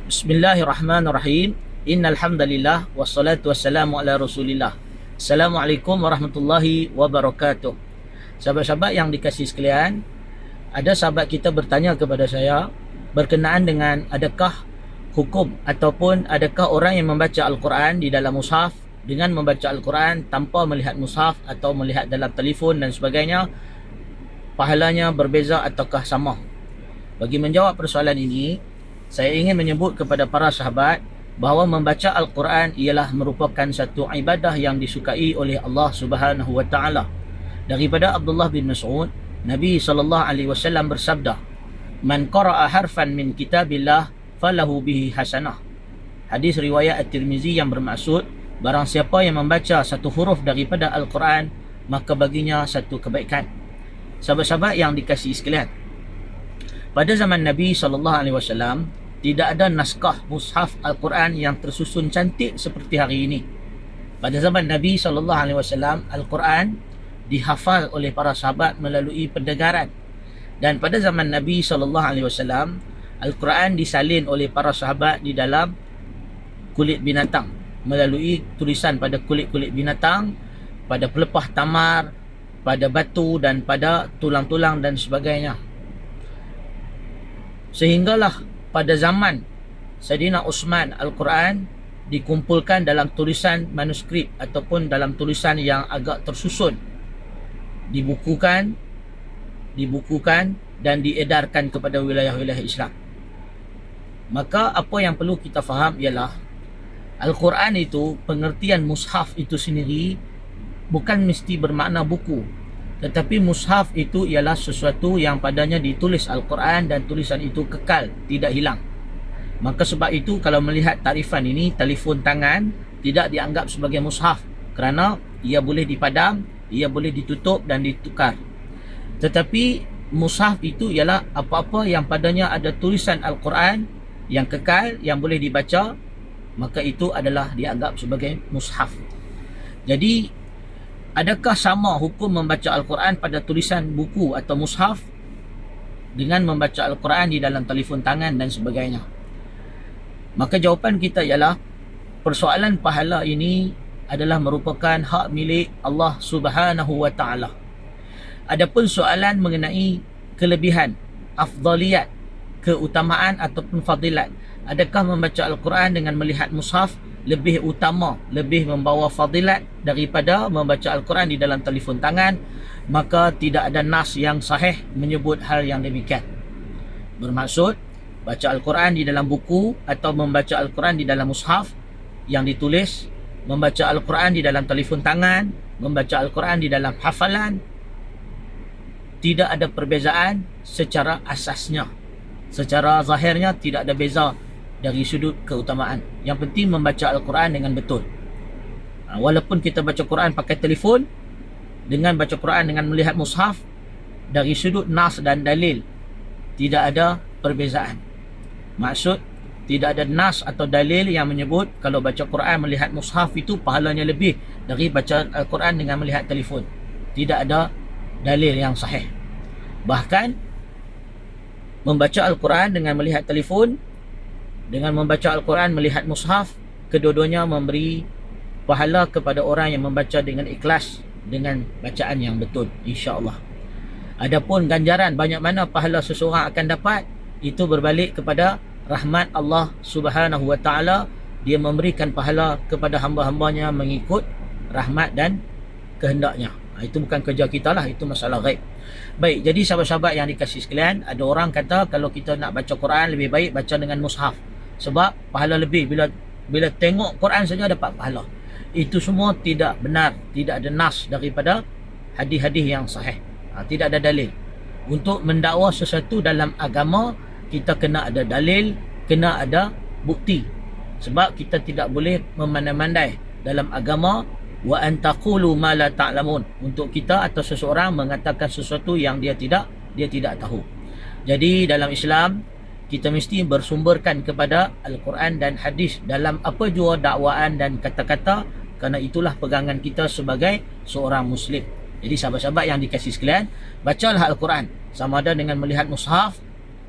Bismillahirrahmanirrahim. Innal hamdalillah wassalatu wassalamu ala Rasulillah. Assalamualaikum warahmatullahi wabarakatuh. Sahabat-sahabat yang dikasihi sekalian, ada sahabat kita bertanya kepada saya berkenaan dengan adakah hukum ataupun adakah orang yang membaca Al-Quran di dalam mushaf dengan membaca Al-Quran tanpa melihat mushaf atau melihat dalam telefon dan sebagainya, pahalanya berbeza ataukah sama? Bagi menjawab persoalan ini, saya ingin menyebut kepada para sahabat bahawa membaca Al-Quran ialah merupakan satu ibadah yang disukai oleh Allah Subhanahu wa taala. Daripada Abdullah bin Mas'ud, Nabi SAW bersabda, "Man qara'a harfan min kitabillah falahu bihi hasanah." Hadis riwayat At-Tirmizi yang bermaksud, barang siapa yang membaca satu huruf daripada Al-Quran, maka baginya satu kebaikan. Sahabat-sahabat yang dikasihi sekalian, pada zaman Nabi SAW, tidak ada naskah mushaf Al-Quran yang tersusun cantik seperti hari ini. Pada zaman Nabi SAW, Al-Quran dihafal oleh para sahabat melalui pendengaran. Dan pada zaman Nabi SAW, Al-Quran disalin oleh para sahabat di dalam kulit binatang, melalui tulisan pada kulit-kulit binatang, pada pelepah tamar, pada batu dan pada tulang-tulang dan sebagainya. Sehinggalah pada zaman Sayyidina Uthman, Al-Quran dikumpulkan dalam tulisan manuskrip ataupun dalam tulisan yang agak tersusun, dibukukan dan diedarkan kepada wilayah-wilayah Islam. Maka apa yang perlu kita faham ialah Al-Quran itu, pengertian mushaf itu sendiri bukan mesti bermakna buku, tetapi mushaf itu ialah sesuatu yang padanya ditulis Al-Quran dan tulisan itu kekal, tidak hilang. Maka sebab itu kalau melihat tarifan ini, telefon tangan tidak dianggap sebagai mushaf kerana ia boleh dipadam, ia boleh ditutup dan ditukar. Tetapi mushaf itu ialah apa-apa yang padanya ada tulisan Al-Quran yang kekal, yang boleh dibaca, maka itu adalah dianggap sebagai mushaf. Jadi adakah sama hukum membaca Al-Quran pada tulisan buku atau mushaf dengan membaca Al-Quran di dalam telefon tangan dan sebagainya? Maka jawapan kita ialah persoalan pahala ini adalah merupakan hak milik Allah Subhanahu wa taala. Adapun soalan mengenai kelebihan, afdaliyat, keutamaan ataupun fadilat, adakah membaca Al-Quran dengan melihat mushaf lebih utama, lebih membawa fadilat daripada membaca Al-Quran di dalam telefon tangan, maka tidak ada nas yang sahih menyebut hal yang demikian. Bermaksud, baca Al-Quran di dalam buku atau membaca Al-Quran di dalam mushaf yang ditulis, membaca Al-Quran di dalam telefon tangan, membaca Al-Quran di dalam hafalan, tidak ada perbezaan secara asasnya. Secara zahirnya tidak ada beza dari sudut keutamaan. Yang penting membaca Al-Quran dengan betul. Walaupun kita baca Quran pakai telefon, dengan baca Quran dengan melihat mushaf, dari sudut nas dan dalil tidak ada perbezaan. Maksud, tidak ada nas atau dalil yang menyebut kalau baca Quran melihat mushaf itu pahalanya lebih dari baca Al-Quran dengan melihat telefon. Tidak ada dalil yang sahih. Bahkan membaca Al-Quran dengan melihat telefon, dengan membaca Al-Quran melihat mushaf, kedua-duanya memberi pahala kepada orang yang membaca dengan ikhlas, dengan bacaan yang betul, insya-Allah. Adapun ganjaran banyak mana pahala seseorang akan dapat, itu berbalik kepada rahmat Allah Subhanahu wa taala. Dia memberikan pahala kepada hamba-hambanya mengikut rahmat dan kehendaknya. Itu bukan kerja kita lah, itu masalah ghaib. Baik, jadi sahabat-sahabat yang dikasihi sekalian, ada orang kata kalau kita nak baca Quran lebih baik baca dengan mushaf, sebab pahala lebih, bila tengok Quran saja dapat pahala. Itu semua tidak benar, tidak ada nas daripada hadis-hadis yang sahih. Tidak ada dalil. Untuk mendakwa sesuatu dalam agama, kita kena ada dalil, kena ada bukti. Sebab kita tidak boleh memandai-mandai dalam agama, wa an taqulu ma la ta'lamun, untuk kita atau seseorang mengatakan sesuatu yang dia tidak tahu. Jadi dalam Islam, kita mesti bersumberkan kepada Al-Quran dan hadis dalam apa jua dakwaan dan kata-kata, kerana itulah pegangan kita sebagai seorang Muslim. Jadi sahabat-sahabat yang dikasihi sekalian, bacalah Al-Quran sama ada dengan melihat mushaf,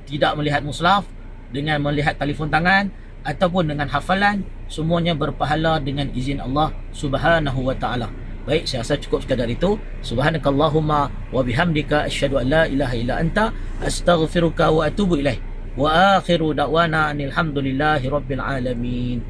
tidak melihat mushaf, dengan melihat telefon tangan, ataupun dengan hafalan, semuanya berpahala dengan izin Allah Subhanahu wa taala. Baik, saya rasa cukup sekadar itu. Subhanakallahumma wa bihamdika asyhadu an la ilaha illa anta astaghfiruka wa atubu ilaih. Wa akhiru da'wana anil hamdulillahi rabbil alamin.